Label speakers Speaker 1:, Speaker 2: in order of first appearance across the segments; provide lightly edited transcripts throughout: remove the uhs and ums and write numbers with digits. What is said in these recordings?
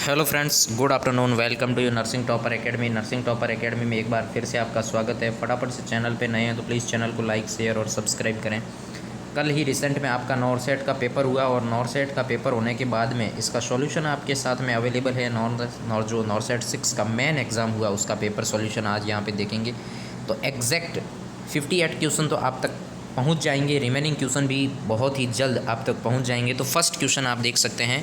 Speaker 1: Hello friends, good afternoon. Welcome to you nursing topper academy. Nursing topper academy में एक बार फिर से आपका स्वागत है। फटाफट से चैनल पे नए हैं तो प्लीज़ चैनल को लाइक शेयर और सब्सक्राइब करें। कल ही रिसेंट में आपका नॉरसेट का पेपर हुआ और नॉरसेट का पेपर होने के बाद में इसका सॉल्यूशन आपके साथ में अवेलेबल है। जो नॉरसेट 6 का मेन एग्ज़ाम हुआ उसका पेपर सॉल्यूशन आज यहाँ पे देखेंगे। तो एग्जैक्ट 58 क्वेश्चन तो आप तक पहुँच जाएंगे। रिमेनिंग क्वेश्चन भी बहुत ही जल्द आप तक पहुँच जाएंगे। तो फर्स्ट क्वेश्चन आप देख सकते हैं।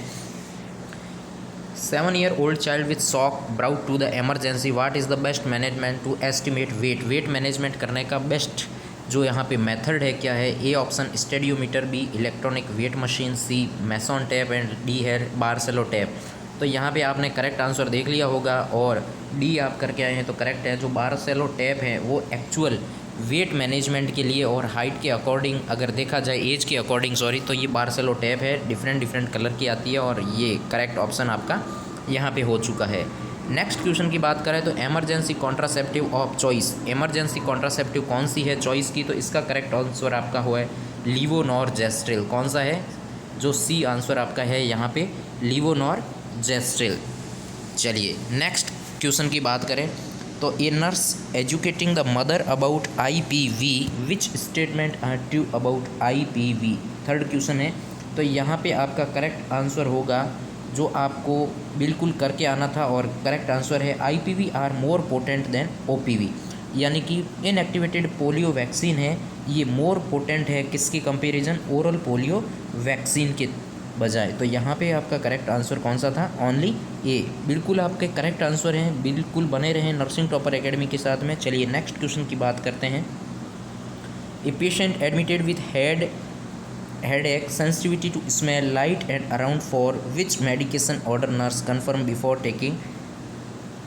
Speaker 1: 7-year-old child with shock brought to the emergency. What is the best management to estimate weight? Weight management करने का बेस्ट जो यहाँ पे मेथड है क्या है? A option stadiometer, B electronic weight machine, C mason tape and D है बारसेलो टेप। तो यहाँ पे आपने करेक्ट आंसर देख लिया होगा और डी आप करके आए हैं तो करेक्ट है। जो बारसेलो टेप है वो एक्चुअल वेट मैनेजमेंट के लिए और हाइट के अकॉर्डिंग अगर देखा जाए, एज के अकॉर्डिंग सॉरी, तो ये बारसेलो टैप है। डिफरेंट कलर की आती है और ये करेक्ट ऑप्शन आपका यहाँ पे हो चुका है। नेक्स्ट क्वेश्चन की बात करें तो emergency contraceptive of choice. Emergency contraceptive कौन सी है चॉइस की? तो इसका करेक्ट आंसर आपका हुआ है लीवोनॉर्जेस्ट्रिल। कौन सा है? जो सी आंसर आपका है यहाँ पे लीवोनॉर्जेस्ट्रिल। चलिए नेक्स्ट क्वेश्चन की बात करें तो a nurse educating the mother about IPV, which statement are true about IPV? Third question है। तो यहाँ पे आपका करेक्ट आंसर होगा जो आपको बिल्कुल करके आना था और करेक्ट आंसर है IPV are more potent than OPV। यानी कि इनएक्टिवेटेड पोलियो वैक्सीन है, ये मोर पोटेंट है किसकी कंपैरिजन? ओरल पोलियो वैक्सीन के बजाय। तो यहाँ पे आपका करेक्ट आंसर कौन सा था? ओनली ए। बिल्कुल आपके करेक्ट आंसर हैं। बिल्कुल बने रहें नर्सिंग टॉपर एकेडमी के साथ में। चलिए नेक्स्ट क्वेश्चन की बात करते हैं। A patient admitted with headache, sensitivity to smell, light and around for which medication order nurse confirm before taking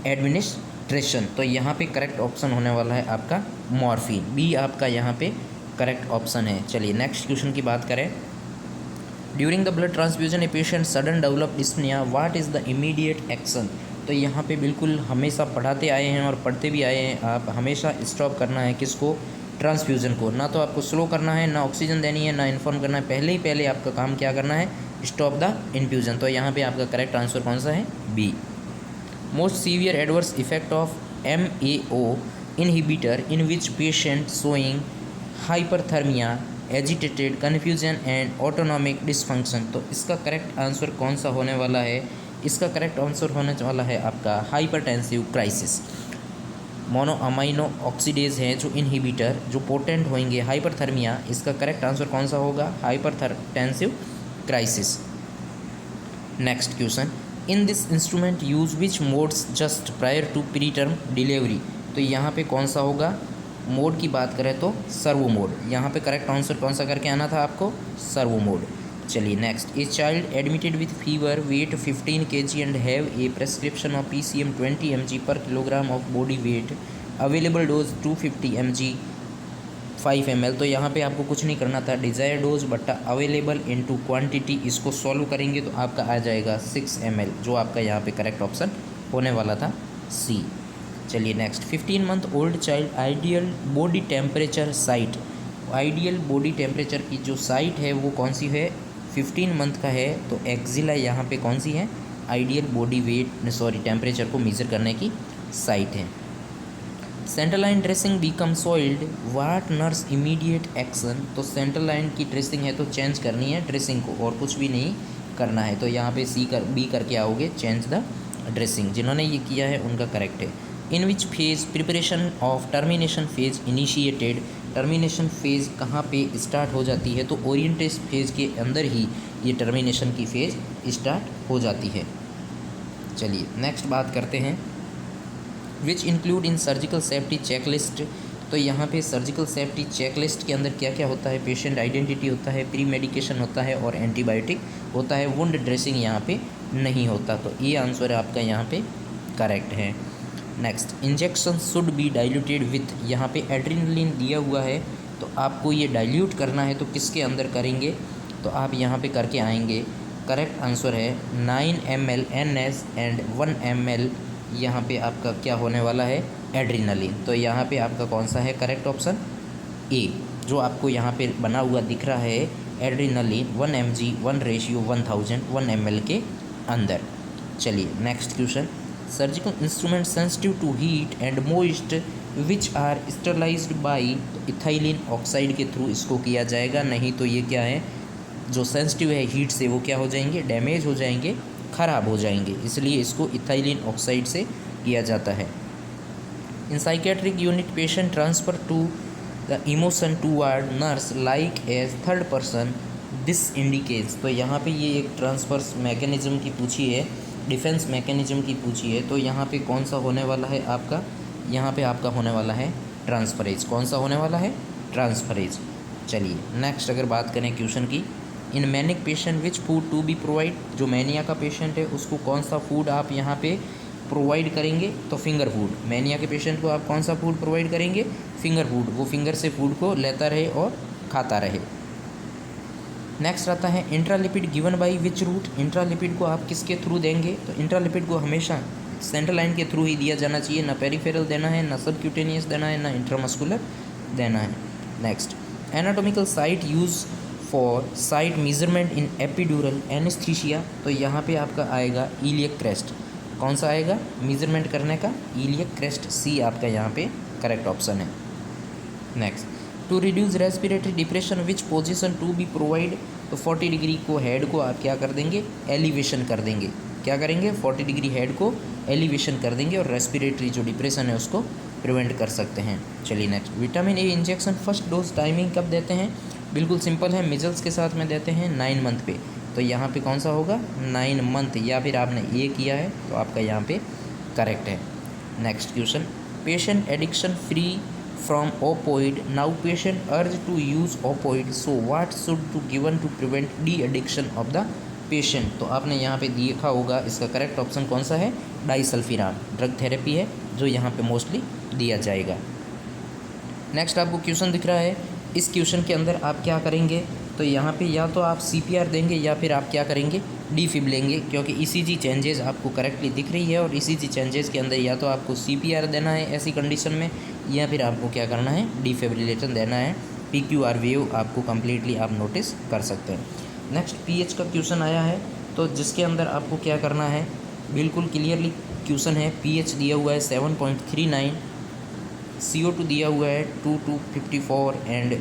Speaker 1: administration? तो यहाँ पे करेक्ट ऑप्शन होने वाला है आपका मॉर्फिन। बी आपका यहाँ पे करेक्ट ऑप्शन है। चलिए नेक्स्ट क्वेश्चन की बात करें। During the blood transfusion a patient sudden develop dyspnoea, what is the immediate action? तो यहाँ पे बिल्कुल हमेशा पढ़ाते आए हैं और पढ़ते भी आए हैं, आप हमेशा स्टॉप करना है किसको? ट्रांसफ्यूजन को। ना तो आपको स्लो करना है, ना ऑक्सीजन देनी है, ना इन्फॉर्म करना है। पहले आपका काम क्या करना है? Stop the infusion. तो यहाँ पे आपका करेक्ट आंसर कौन सा है? B. Most severe adverse effect of MAO inhibitor in which patient showing hyperthermia, agitated, confusion and autonomic dysfunction. तो इसका करेक्ट आंसर कौन सा होने वाला है? इसका करेक्ट आंसर होने वाला है आपका hypertensive crisis. Mono amino oxidase हैं जो इनहिबिटर जो पोटेंट होंगे हाइपरथर्मिया, इसका करेक्ट आंसर कौन सा होगा? Hypertensive crisis. Next question. In this instrument use which modes just prior to preterm delivery? तो यहाँ पे कौन सा होगा? मोड की बात करें तो सर्वो मोड। यहाँ पे करेक्ट आंसर कौन सा करके आना था आपको? Servo mode. चलिए next. A child admitted with fever, weight 15 kg and have a prescription of PCM 20 mg per kilogram of body weight, available dose 250 mg 5 ml। तो यहाँ पे आपको कुछ नहीं करना था, डिज़ायर डोज बट्टा अवेलेबल इनटू क्वांटिटी, इसको सॉल्व करेंगे तो आपका आ जाएगा 6 ml, जो आपका यहाँ पे करेक्ट ऑप्शन होने वाला था सी। चलिए next. 15 month old child ideal body temperature site. Ideal body temperature की जो साइट है वो कौन सी है? 15 month का है तो एक्जिला यहाँ पे कौन सी है? आइडियल बॉडी वेट टेम्परेचर को मेजर करने की साइट है। Central line dressing become soiled, what nurse immediate action? तो सेंट्रल लाइन की ड्रेसिंग है तो चेंज करनी है ड्रेसिंग को और कुछ भी नहीं करना है। तो यहाँ पे बी करके आओगे, चेंज द ड्रेसिंग। जिन्होंने ये किया है उनका करेक्ट है। In which phase preparation of termination phase initiated? Termination phase कहाँ पे स्टार्ट हो जाती है? तो ओरिएंटेशन फेज़ के अंदर ही ये टर्मिनेशन की फेज़ स्टार्ट हो जाती है। चलिए नेक्स्ट बात करते हैं। Which include in surgical safety checklist? तो यहाँ पे सर्जिकल सेफ्टी चेकलिस्ट के अंदर क्या क्या होता है? पेशेंट आइडेंटिटी होता है, प्री मेडिकेशन होता है और एंटीबायोटिक होता है। वुंड ड्रेसिंग यहाँ पे नहीं होता। तो ये आंसर आपका यहाँ पे करेक्ट है। Next. Injection should be diluted with, यहाँ पे एड्रेनलिन दिया हुआ है तो आपको ये डाइल्यूट करना है तो किसके अंदर करेंगे? तो आप यहाँ पे करके आएंगे। करेक्ट आंसर है 9 ml NS एंड 1 ml यहाँ पे आपका क्या होने वाला है? एड्रेनलिन। तो यहाँ पे आपका कौन सा है करेक्ट ऑप्शन? ए, जो आपको यहाँ पे बना हुआ दिख रहा है एड्रेनलिन 1 mg 1/1000 1 ml के अंदर। चलिए next question, surgical instrument sensitive to heat and moist which are sterilised by ethylene oxide के थ्रू इसको किया जाएगा, नहीं तो ये क्या है, जो सेंसिटिव है हीट से वो क्या हो जाएंगे, डैमेज हो जाएंगे, ख़राब हो जाएंगे, इसलिए इसको इथाइलिन ऑक्साइड से किया जाता है। In psychiatric unit patient transfer to the emotion toward nurse like as third person, this indicates. तो यहाँ पे ये एक ट्रांसफर्स मैकेनिज्म की पूछी है, डिफेंस मैकेनिज्म की पूछी है, तो यहाँ पे कौन सा होने वाला है आपका, यहाँ पे आपका होने वाला है ट्रांसफरेज। कौन सा होने वाला है, ट्रांसफरेज। चलिए नेक्स्ट अगर बात करें क्वेश्चन की, in manic patient which food to be provide, जो मैनिया का पेशेंट है उसको कौन सा फूड आप यहाँ पे प्रोवाइड करेंगे, तो फिंगर फूड। मैनिया के पेशेंट को आप कौन सा फूड प्रोवाइड करेंगे, फिंगर फूड, वो फिंगर से फूड को लेता रहे और खाता रहे। नेक्स्ट आता है intralipid given by which route, intralipid को आप किसके थ्रू देंगे, तो इंट्रालिपिड को हमेशा सेंट्रल लाइन के थ्रू ही दिया जाना चाहिए, ना पेरिफेरल देना है, ना सबक्यूटेनियस देना है, ना इंट्रामस्कुलर देना है। Next anatomical site use for site measurement in epidural anaesthesia, तो यहाँ पे आपका आएगा इलियक क्रेस्ट। कौन सा आएगा मेजरमेंट करने का, इलियक क्रेस्ट, सी आपका यहाँ पे करेक्ट ऑप्शन है। Next to reduce respiratory depression which position to be provide, तो 40 डिग्री को हेड को आप क्या कर देंगे, एलिवेशन कर देंगे, क्या करेंगे 40 डिग्री हेड को एलिवेशन कर देंगे और रेस्पिरेटरी जो डिप्रेशन है उसको प्रिवेंट कर सकते हैं। चलिए next, vitamin A injection first dose timing कब देते हैं, बिल्कुल सिंपल है, मिजल्स के साथ में देते हैं 9 मंथ पे, तो यहाँ पे कौन सा होगा 9 मंथ, या फिर आपने ये किया है तो आपका यहाँ पे करेक्ट है। Next question, patient addiction free from opioid, now patient urge to use opioid, so what should to given to prevent the addiction of the patient, तो आपने यहाँ पे देखा होगा इसका करेक्ट ऑप्शन कौन सा है, डाइसल्फिरान, ड्रग थेरेपी है जो यहाँ पे मोस्टली दिया जाएगा। नेक्स्ट आपको क्वेश्चन दिख रहा है, इस क्वेश्चन के अंदर आप क्या करेंगे, तो यहाँ पे या तो आप CPR देंगे या फिर आप क्या करेंगे, डीफिब लेंगे, क्योंकि ECG चेंजेस आपको करेक्टली दिख रही है और ECG चेंजेस के अंदर या तो आपको CPR देना है ऐसी कंडीशन में, या फिर आपको क्या करना है, डिफिब्रिलेशन देना है। PQR वेव आपको कम्प्लीटली आप नोटिस कर सकते हैं। नेक्स्ट pH का क्वेश्चन आया है, तो जिसके अंदर आपको क्या करना है, बिल्कुल क्लियरली क्वेश्चन है, pH दिया हुआ है 7.39, CO2 दिया हुआ है 2 to 54 एंड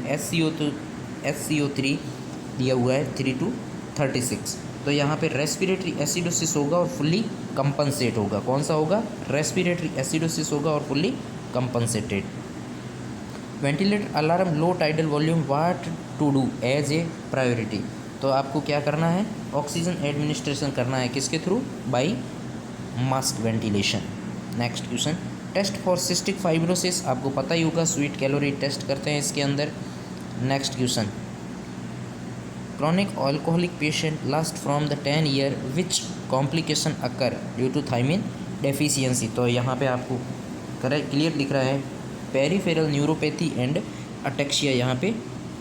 Speaker 1: SCO3 दिया हुआ है 3 to 36, तो यहाँ पे रेस्पिरेटरी एसिडोसिस होगा और फुल्ली कंपनसेट होगा। कौन सा होगा, रेस्पिरेटरी एसिडोसिस होगा और fully compensated. Ventilator alarm low tidal volume, what to do as a priority, तो आपको क्या करना है, ऑक्सीजन एडमिनिस्ट्रेशन करना है, किसके through, by mask ventilation. Next question, test for cystic fibrosis, आपको पता ही होगा स्वीट कैलोरी टेस्ट करते हैं इसके अंदर। Next question, chronic alcoholic patient last from the 10 year which complication occur due to thiamine deficiency, तो यहाँ पे आपको करेक्ट क्लियर दिख रहा है, पेरिफेरल न्यूरोपैथी एंड अटेक्सिया यहाँ पे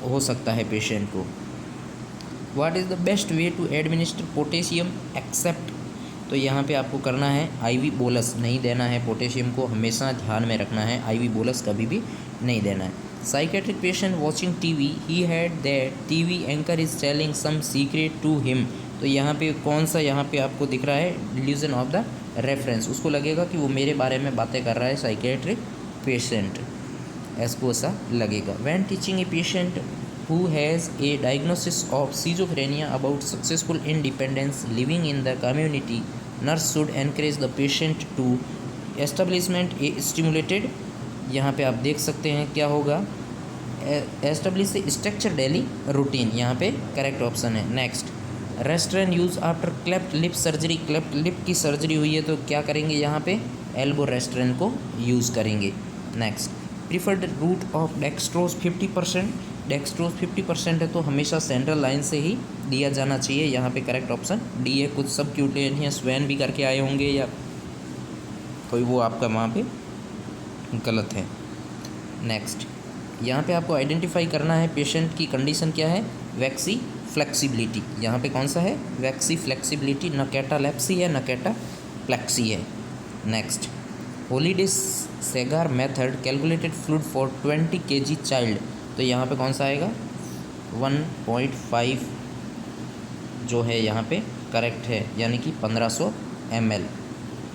Speaker 1: हो सकता है पेशेंट को। What is the best way to administer potassium except, तो यहाँ पे आपको करना है IV बोलस नहीं देना है, पोटेशियम को हमेशा ध्यान में रखना है, IV बोलस कभी भी नहीं देना है। Psychiatric patient watching TV, he had that TV anchor is telling some secret to him, तो यहाँ पे कौन सा यहाँ पे आपको दिख रहा है, डिल्यूजन ऑफ द रेफरेंस, उसको लगेगा कि वो मेरे बारे में बातें कर रहा है साइकेट्रिक पेशेंट, ऐसको ऐसा लगेगा। When teaching a patient who has a diagnosis of schizophrenia about successful independence living in the community, nurse should encourage the patient to establishment a stimulated, यहाँ पे आप देख सकते हैं क्या होगा, establish a structure daily routine, यहाँ पे करेक्ट ऑप्शन है। Next, restrain use after cleft lip surgery, cleft lip की सर्जरी हुई है तो क्या करेंगे, यहाँ पे एल्बो रेस्ट्रेन को यूज़ करेंगे। Next, preferred route of dextrose 50%, dextrose 50% है तो हमेशा सेंट्रल लाइन से ही दिया जाना चाहिए, यहाँ पे करेक्ट ऑप्शन डी है। कुछ सब क्यूटेनियस वैन भी करके आए होंगे या कोई, वो आपका वहाँ पे गलत है। नेक्स्ट, यहाँ पे आपको आइडेंटिफाई करना है पेशेंट की कंडीशन क्या है, वैक्सी फ्लेक्सिबिलिटी, यहाँ पे कौन सा है, वैक्सी फ्लेक्सिबिलिटी, न कैटालेप्सी है न कैटाप्लेक्सी है। Next, Holliday Segar method calculated fluid for 20 kg child, तो यहाँ पे कौन सा आएगा, 1.5 जो है यहाँ पे करेक्ट है, यानी कि 1500 ml,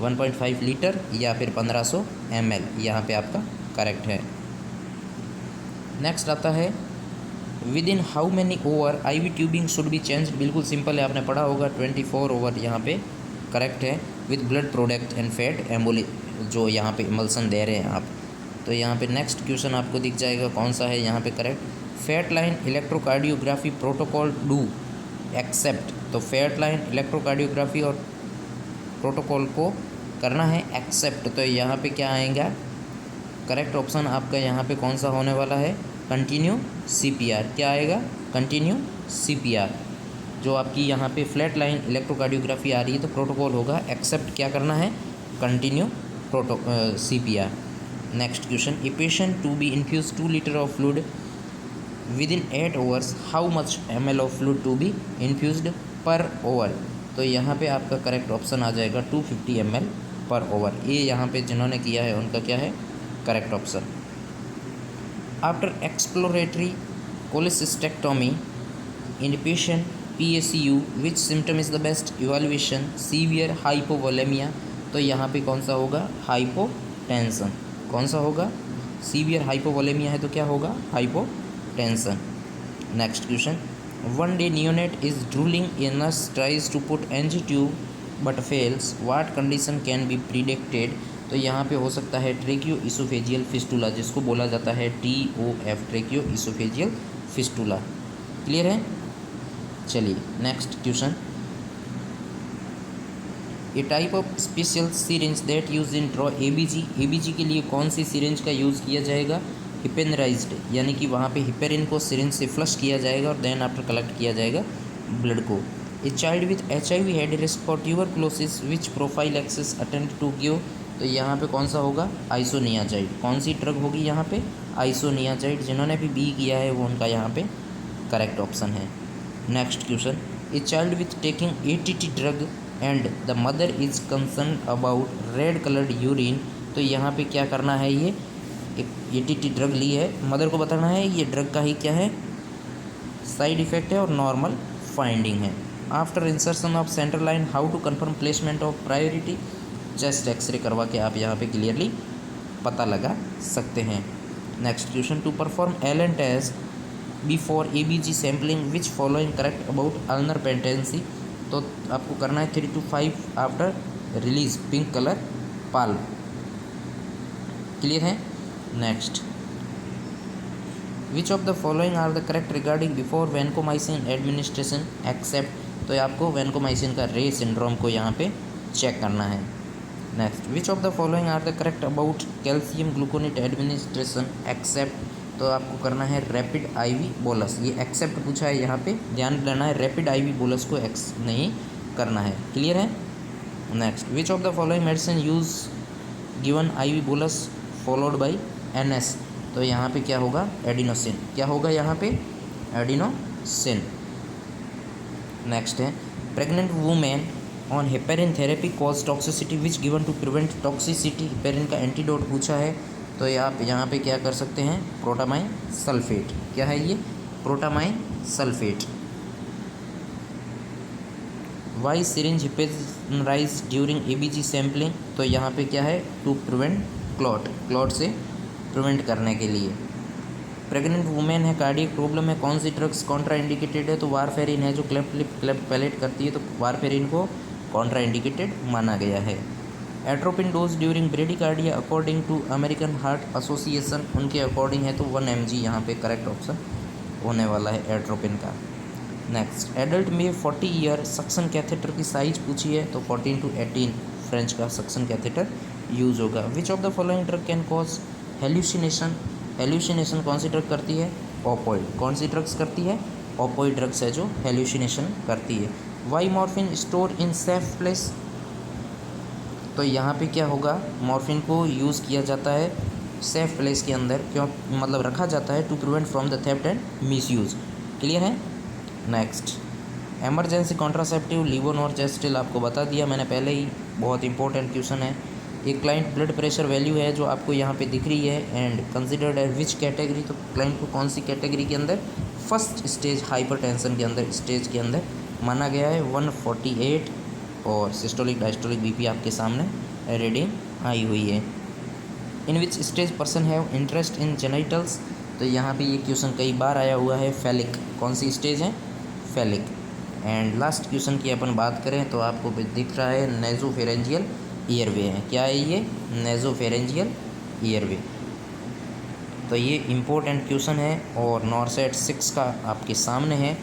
Speaker 1: 1.5 लीटर या फिर 1500 ml, यहाँ पे आपका करेक्ट है। नेक्स्ट आता है with in how many over IV tubing should be change. बिल्कुल सिंपल है, आपने पढ़ा होगा 24 ओवर यहाँ पे करेक्ट है। With blood product and fat emboli, जो यहाँ पे इमल्सन दे रहे हैं आप, तो यहाँ पे नेक्स्ट क्वेश्चन आपको दिख जाएगा कौन सा है यहाँ पे correct. Fat line electrocardiography protocol do except, तो फैट लाइन इलेक्ट्रोकार्डियोग्राफी और प्रोटोकॉल को करना है एक्सेप्ट, तो यहाँ पे क्या आएगा करेक्ट ऑप्शन आपका यहाँ पे कौन सा होने वाला है, कंटिन्यू CPR। क्या आएगा, कंटिन्यू CPR। जो आपकी यहाँ पे फ्लैट लाइन इलेक्ट्रोकार्डियोग्राफी आ रही है तो प्रोटोकॉल होगा एक्सेप्ट, क्या करना है, continue CPR। Next question, a patient to be infuse 2 litre of fluid with in 8 hours, how much ml of fluid to be infused per over, तो यहाँ पे आपका करेक्ट ऑप्शन आ जाएगा 250 ml पर ओवर। ये यहाँ पे जिन्होंने किया है उनका क्या है correct option. After exploratory cholecystectomy in patient PACU which symptom is the best evaluation, severe hypovolemia, तो यहाँ पे कौन सा होगा, हाइपोटेंशन। कौन सा होगा, सीवियर हाइपोवोलेमिया है तो क्या होगा, hypotension. Next question, one day neonate is drooling, a nurse tries to put NG tube but fails, what condition can be predicted, तो यहाँ पे हो सकता है ट्रेकियो इसोफेजियल फिस्टूला, जिसको बोला जाता है TOF, ट्रेकियो इसोफेजियल फिस्टूला। क्लियर है। चलिए next question, A type of special syringe that use in draw ABG के लिए कौन सी सिरिंज का यूज़ किया जाएगा, हिपेनराइज्ड, यानी कि वहाँ पे हिपेरिन को सिरिंज से फ्लश किया जाएगा और देन आफ्टर कलेक्ट किया जाएगा ब्लड को। A child with HIV had risk for tuberculosis which prophylaxis attempt to give, तो यहाँ पे कौन सा होगा, आइसोनियाजाइड। कौन सी ड्रग होगी यहाँ पे, आइसोनियाजाइड। जिन्होंने भी B किया है वो उनका यहाँ पे करेक्ट ऑप्शन है। Next question, A child with taking ATT drug and the mother is concern about red coloured urine, तो यहाँ पे क्या करना है, ये एक ATT ड्रग ली है, मदर को बताना है ये ड्रग का ही क्या है, साइड इफेक्ट है और नॉर्मल फाइंडिंग है। After insertion of central line how to confirm placement of priority, chest x-ray करवा के आप यहाँ पे क्लियरली पता लगा सकते हैं। Next question, to perform Allen test before ABG sampling which following correct about ulnar patency, तो आपको करना है 3 to 5 after release pink colour palm. Clear है। Next, which of the following are the correct regarding before vancomycin administration except, तो आपको vancomycin का रे syndrome को यहाँ पे चेक करना है। Next, which of the following are the correct about calcium gluconate administration except, तो आपको करना है रैपिड IV बोलस। ये एक्सेप्ट पूछा है यहाँ पे, ध्यान देना है, रैपिड IV बोलस को एक्स नहीं करना है। क्लियर है। Next, which of the following medicine use given IV bolus followed by NS, तो यहाँ पे क्या होगा, एडिनोसिन। क्या होगा यहाँ पे, एडिनोसिन। नेक्स्ट है, pregnant women on heparin therapy cause toxicity which given to prevent toxicity, heparin का एंटीडोट पूछा है, तो ये आप यहाँ पे क्या कर सकते हैं, प्रोटामाइन सल्फेट। क्या है ये, protamine sulphate. Why syringe heparinise during ABG sampling, तो यहाँ पे क्या है, टू प्रिवेंट क्लॉट से प्रिवेंट करने के लिए। प्रेग्नेंट वुमेन है, कार्डियक प्रॉब्लम है, कौन सी ड्रग्स कॉन्ट्रा इंडिकेटेड है, तो वारफेरिन है, जो क्लेफ्ट लिप क्लेफ्ट पैलेट करती है, तो वारफेरिन को कॉन्ट्रा इंडिकेटेड माना गया है। Atropine dose during bradycardia according to American Heart Association, उनके अकॉर्डिंग है तो 1 mg यहाँ पे करेक्ट ऑप्शन होने वाला है एट्रोपिन का। नेक्स्ट, एडल्ट में 40 ईयर सक्शन कैथेटर की साइज पूछी है, तो 14 to 18 फ्रेंच का सक्शन कैथेटर यूज होगा। विच of the following drug can cause hallucination, hallucination कौन सी ड्रग करती है, ओपोइड। कौन सी ड्रग्स करती है, ओपोइड ड्रग्स है जो हेल्यूसिनेशन करती है। Why morphine store in safe place, तो यहाँ पे क्या होगा, मॉर्फिन को यूज़ किया जाता है सेफ प्लेस के अंदर, क्यों मतलब रखा जाता है to prevent from the theft and misuse. Clear है। नेक्स्ट, एमरजेंसी कॉन्ट्रासेप्टिव लीवोनॉर्जेस्टिल आपको बता दिया मैंने पहले ही, बहुत इंपॉर्टेंट क्वेश्चन है। एक क्लाइंट ब्लड प्रेशर वैल्यू है जो आपको यहाँ पे दिख रही है and considered as which category, तो क्लाइंट को कौन सी कैटेगरी के अंदर, फर्स्ट स्टेज हाइपरटेंशन के अंदर स्टेज के अंदर माना गया है। 148 और सिस्टोलिक डायस्टोलिक बीपी आपके सामने रीडिंग आई हुई है। In which stage person have interest in genitals, तो यहाँ पे ये क्वेश्चन कई बार आया हुआ है। फैलिक, कौन सी स्टेज है? फैलिक। एंड लास्ट क्वेश्चन की अपन बात करें तो आपको दिख रहा है नेजोफेरेंजियल ईयरवे है। क्या है ये? नेजोफेरेंजियल ईयरवे। तो ये इम्पोर्टेंट क्वेश्चन है और नॉरसेट 6 का आपके सामने है।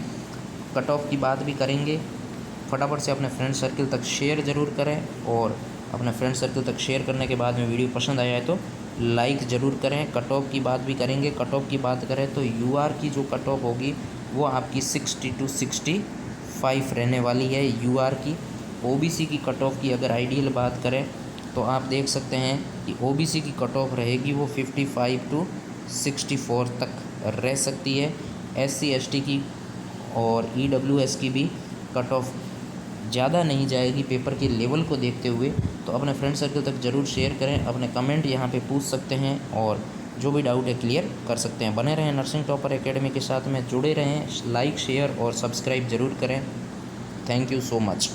Speaker 1: कट ऑफ की बात भी करेंगे। फटाफट से अपने फ्रेंड सर्कल तक शेयर ज़रूर करें और अपने फ्रेंड सर्कल तक शेयर करने के बाद में वीडियो पसंद आया है तो लाइक ज़रूर करें। कट ऑफ की बात भी करेंगे। कट ऑफ की बात करें तो यूआर की जो कट ऑफ होगी वो आपकी 60 to 65 रहने वाली है यूआर की। ओबीसी की कट ऑफ की अगर आइडियल बात करें तो आप देख सकते हैं कि ओबीसी की कट ऑफ रहेगी वो 55 to 64 तक रह सकती है। एससी एसटी की और ईडब्ल्यूएस की भी कट ऑफ ज़्यादा नहीं जाएगी पेपर के लेवल को देखते हुए। तो अपने फ्रेंड सर्कल तक ज़रूर शेयर करें। अपने कमेंट यहाँ पे पूछ सकते हैं और जो भी डाउट है क्लियर कर सकते हैं। बने रहें नर्सिंग टॉपर एकेडमी के साथ में, जुड़े रहें, लाइक शेयर और सब्सक्राइब ज़रूर करें। Thank you so much.